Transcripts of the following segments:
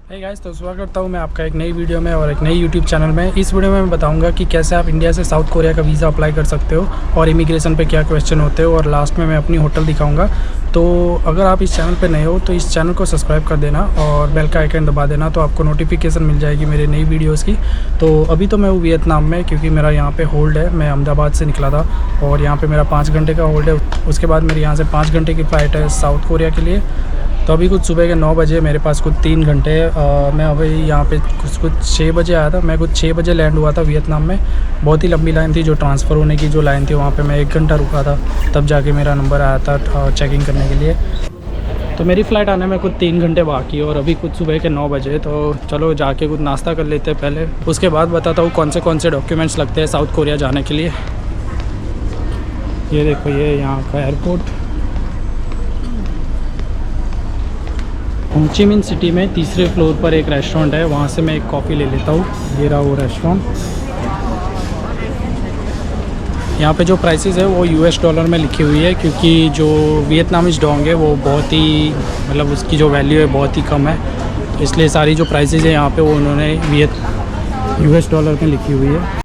Hey guys, तो स्वागत करता हूँ मैं आपका एक नई वीडियो में और एक नई यूट्यूब चैनल में। इस वीडियो में मैं बताऊंगा कि कैसे आप इंडिया से साउथ कोरिया का वीज़ा अप्लाई कर सकते हो और इमिग्रेशन पे क्या क्वेश्चन होते हो, और लास्ट में मैं अपनी होटल दिखाऊंगा। तो अगर आप इस चैनल पे नए हो तो इस चैनल को सब्सक्राइब कर देना और बेल का आइकन दबा देना, तो आपको नोटिफिकेशन मिल जाएगी मेरे नई वीडियोज़ की। तो अभी तो मैं हूँ वियतनाम में, क्योंकि मेरा यहाँ पर होल्ड है। मैं अहमदाबाद से निकला था और यहाँ पर मेरा 5 घंटे का होल्ड है। उसके बाद मेरी यहाँ से 5 घंटे की फ़्लाइट है साउथ कोरिया के लिए। तो अभी कुछ सुबह के 9 बजे, मेरे पास कुछ 3 घंटे है। मैं अभी यहाँ पे कुछ 6 बजे आया था। मैं कुछ 6 बजे लैंड हुआ था वियतनाम में। बहुत ही लंबी लाइन थी, जो ट्रांसफ़र होने की जो लाइन थी वहाँ पे मैं 1 घंटा रुका था, तब जाके मेरा नंबर आया था चेकिंग करने के लिए। तो मेरी फ़्लाइट आने में कुछ 3 घंटे बाकी और अभी कुछ सुबह के 9 बजे। तो चलो जाके कुछ नाश्ता कर लेते हैं पहले, उसके बाद बताता हूँ कौन से डॉक्यूमेंट्स लगते हैं साउथ कोरिया जाने के लिए। ये देखो, ये यहाँ का एयरपोर्ट। हो ची मिन सिटी में तीसरे फ्लोर पर एक रेस्टोरेंट है, वहाँ से मैं एक कॉफ़ी ले लेता हूँ। ये रहा वो रेस्टोरेंट। यहाँ पे जो प्राइसेस है वो US डॉलर में लिखी हुई है, क्योंकि जो वियतनामीज डोंग है वो बहुत ही उसकी जो वैल्यू है बहुत ही कम है, इसलिए सारी जो प्राइसेस है यहाँ पे वो उन्होंने US डॉलर में लिखी हुई है।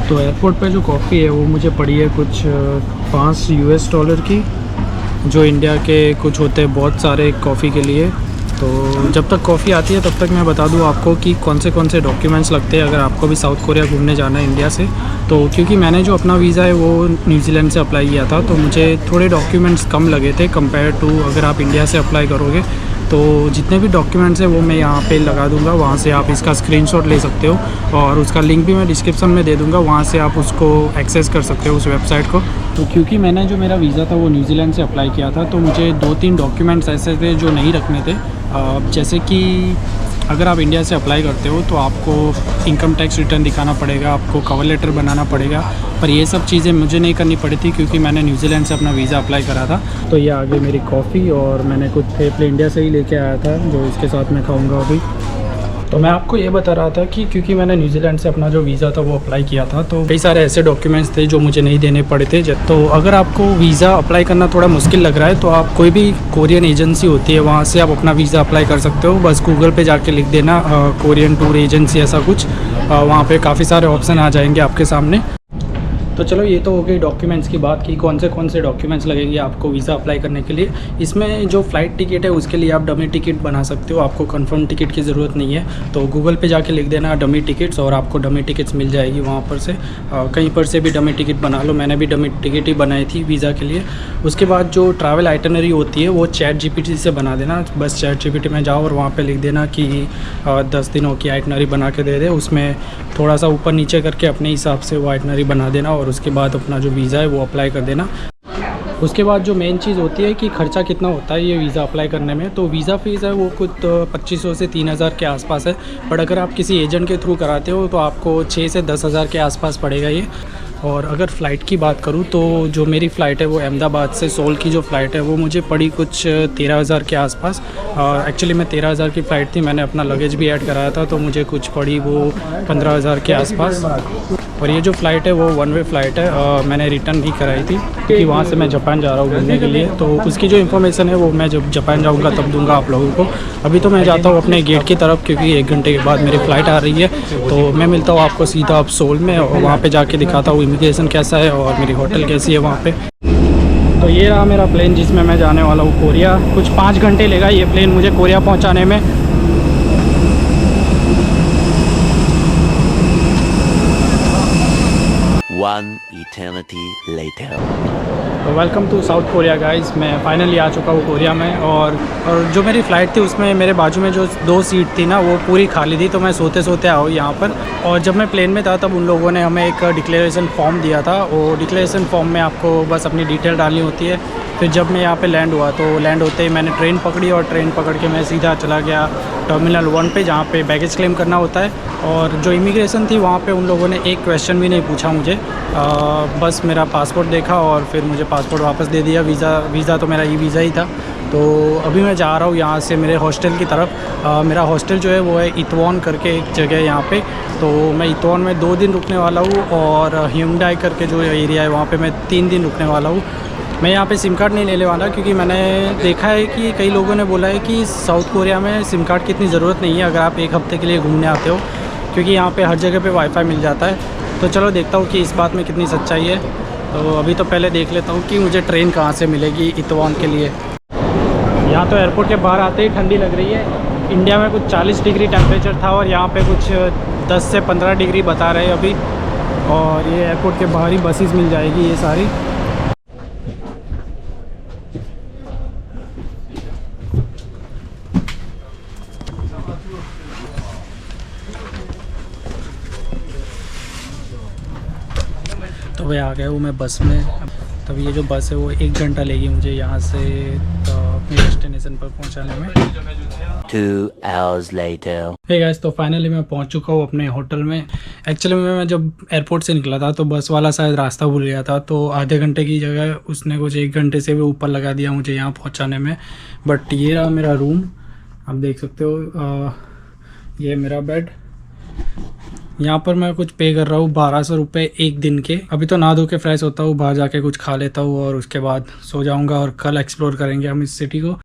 तो एयरपोर्ट पे जो कॉफ़ी है वो मुझे पड़ी है कुछ 5 US डॉलर की, जो इंडिया के कुछ होते हैं बहुत सारे कॉफ़ी के लिए। तो जब तक कॉफ़ी आती है तब तक मैं बता दूं आपको कि कौन से डॉक्यूमेंट्स लगते हैं अगर आपको भी साउथ कोरिया घूमने जाना है इंडिया से। तो क्योंकि मैंने जो अपना वीज़ा है वो न्यूजीलैंड से अप्लाई किया था, तो मुझे थोड़े डॉक्यूमेंट्स कम लगे थे कंपेयर टू अगर आप इंडिया से अप्लाई करोगे। तो जितने भी डॉक्यूमेंट्स हैं वो मैं यहाँ पे लगा दूँगा, वहाँ से आप इसका स्क्रीनशॉट ले सकते हो और उसका लिंक भी मैं डिस्क्रिप्शन में दे दूँगा, वहाँ से आप उसको एक्सेस कर सकते हो उस वेबसाइट को। तो क्योंकि मैंने जो मेरा वीज़ा था वो न्यूजीलैंड से अप्लाई किया था, तो मुझे 2-3 डॉक्यूमेंट्स ऐसे थे जो नहीं रखने थे। जैसे कि अगर आप इंडिया से अप्लाई करते हो तो आपको इनकम टैक्स रिटर्न दिखाना पड़ेगा, आपको कवर लेटर बनाना पड़ेगा, पर ये सब चीज़ें मुझे नहीं करनी पड़ी थी क्योंकि मैंने न्यूजीलैंड से अपना वीज़ा अप्लाई करा था। तो ये आगे मेरी कॉफ़ी, और मैंने कुछ थेपले इंडिया से ही लेके आया था जो इसके साथ मैं खाऊंगा अभी। तो मैं आपको ये बता रहा था कि क्योंकि मैंने न्यूजीलैंड से अपना जो वीज़ा था वो अप्लाई किया था, तो कई सारे ऐसे डॉक्यूमेंट्स थे जो मुझे नहीं देने पड़े थे। तो अगर आपको वीज़ा अप्लाई करना थोड़ा मुश्किल लग रहा है तो आप कोई भी कोरियन एजेंसी होती है वहाँ से आप अपना वीज़ा अप्लाई कर सकते हो। बस गूगल पे जाके लिख देना कोरियन टूर एजेंसी ऐसा कुछ, वहाँ पे काफ़ी सारे ऑप्शन आ जाएंगे आपके सामने। तो चलो, ये तो हो गई डॉक्यूमेंट्स की बात की कौन से डॉक्यूमेंट्स लगेंगे आपको वीज़ा अप्लाई करने के लिए। इसमें जो फ़्लाइट टिकट है उसके लिए आप डमी टिकट बना सकते हो, आपको कंफर्म टिकट की ज़रूरत नहीं है। तो गूगल पे जाके लिख देना डमी टिकट्स और आपको डमी टिकट्स मिल जाएगी वहाँ पर से। कहीं पर से भी डमी टिकट बना लो, मैंने भी डमी टिकट ही बनाई थी वीज़ा के लिए। उसके बाद जो ट्रैवल आइटनरी होती है वो ChatGPT से बना देना। बस ChatGPT में जाओ और वहाँ पर लिख देना कि 10 दिनों की आइटनरी बना के दे दे। उसमें थोड़ा सा ऊपर नीचे करके अपने हिसाब से वो आइटनरी बना देना और उसके बाद अपना जो वीज़ा है वो अप्लाई कर देना। उसके बाद जो मेन चीज़ होती है कि ख़र्चा कितना होता है ये वीज़ा अप्लाई करने में। तो वीज़ा फ़ीस है वो कुछ 2500 से 3000 के आसपास है, बट अगर आप किसी एजेंट के थ्रू कराते हो तो आपको 6 से 10 हज़ार के आसपास पड़ेगा ये। और अगर फ़्लाइट की बात करूँ तो जो मेरी फ़्लाइट है वो अहमदाबाद से सोल की जो फ़्लाइट है वो मुझे पड़ी कुछ 13,000 के आसपास। एक्चुअली मैं 13,000 की फ़्लाइट थी, मैंने अपना लगेज भी ऐड कराया था, तो मुझे कुछ पड़ी वो 15,000 के आसपास। और ये जो फ़्लाइट है वो 1 वे फ़्लाइट है, मैंने रिटर्न भी कराई थी क्योंकि वहाँ से मैं जापान जा रहा हूँ घूमने के लिए। तो उसकी जो इन्फॉर्मेशन है वो मैं जब जापान जाऊँगा तब दूँगा आप लोगों को। अभी तो मैं जाता हूँ अपने गेट की तरफ क्योंकि 1 घंटे के बाद मेरी फ़्लाइट आ रही है। तो मैं मिलता हूँ आपको सीधा अब सोल में और वहाँ पर जाके दिखाता हूँ इमिग्रेशन कैसा है और मेरी होटल कैसी है वहाँ पे। तो ये रहा मेरा प्लेन जिसमें मैं जाने वाला हूँ कोरिया। कुछ 5 घंटे लेगा ये प्लेन मुझे कोरिया पहुँचाने में। One eternity later. तो welcome to South Korea guys. मैं फाइनली आ चुका हूँ कोरिया में, और जो मेरी फ़्लाइट थी उसमें मेरे बाजू में जो 2 सीट थी ना वो पूरी खाली थी, तो मैं सोते सोते आया हूँ यहाँ पर। और जब मैं प्लेन में था तब उन लोगों ने हमें एक डिक्लेरेशन फॉर्म दिया था। वो डिक्लेरेशन फॉर्म में आपको बस अपनी डिटेल डालनी होती है। फिर जब मैं यहाँ पे लैंड हुआ तो लैंड होते ही मैंने ट्रेन पकड़ी और ट्रेन पकड़ के मैं सीधा चला गया टर्मिनल 1 पे, जहाँ पे बैगेज क्लेम करना होता है। और जो इमिग्रेशन थी वहाँ पे उन लोगों ने एक क्वेश्चन भी नहीं पूछा मुझे, बस मेरा पासपोर्ट देखा और फिर मुझे पासपोर्ट वापस दे दिया। वीज़ा तो मेरा वीज़ा ही था। तो अभी मैं जा रहा हूँ यहाँ से मेरे हॉस्टल की तरफ। मेरा हॉस्टल जो है वो है इतवॉन करके एक जगह है यहाँ पे। तो मैं इतवॉन में 2 दिन रुकने वाला हूँ और ह्यूंडई करके जो एरिया है वहाँ पे मैं 3 दिन रुकने वाला हूँ। मैं यहाँ पे सिम कार्ड नहीं लेने वाला क्योंकि मैंने देखा है कि कई लोगों ने बोला है कि साउथ कोरिया में सिम कार्ड की इतनी ज़रूरत नहीं है अगर आप एक हफ़्ते के लिए घूमने आते हो, क्योंकि यहाँ पे हर जगह पे वाईफाई मिल जाता है। तो चलो देखता हूँ कि इस बात में कितनी सच्चाई है। तो अभी तो पहले देख लेता हूँ कि मुझे ट्रेन कहाँ से मिलेगी इतवान के लिए। यहाँ तो एयरपोर्ट के बाहर आते ही ठंडी लग रही है। इंडिया में कुछ 40 डिग्री टेम्परेचर था और यहाँ पे कुछ 10 से 15 डिग्री बता रहे हैं अभी। और ये एयरपोर्ट के बाहर ही बसेस मिल जाएगी ये सारी। तो भाई आ गया हूँ मैं बस में। तब ये जो बस है वो 1 घंटा लेगी मुझे यहाँ से तो अपने डेस्टिनेशन पर पहुँचाने में। 2 hours later. हे गाइस, तो फाइनली मैं पहुँच चुका हूँ अपने होटल में। एक्चुअली मैं जब एयरपोर्ट से निकला था तो बस वाला शायद रास्ता भूल गया था, तो आधे घंटे की जगह उसने कुछ 1 घंटे से भी ऊपर लगा दिया मुझे यहाँ पहुँचाने में। बट ये रहा मेरा रूम, आप देख सकते हो। ये मेरा बेड। यहाँ पर मैं कुछ पे कर रहा हूँ 1200 रुपये 1 दिन के। अभी तो नहा धो के फ्रेश होता हूँ, बाहर जाके कुछ खा लेता हूँ और उसके बाद सो जाऊँगा और कल एक्सप्लोर करेंगे हम इस सिटी को।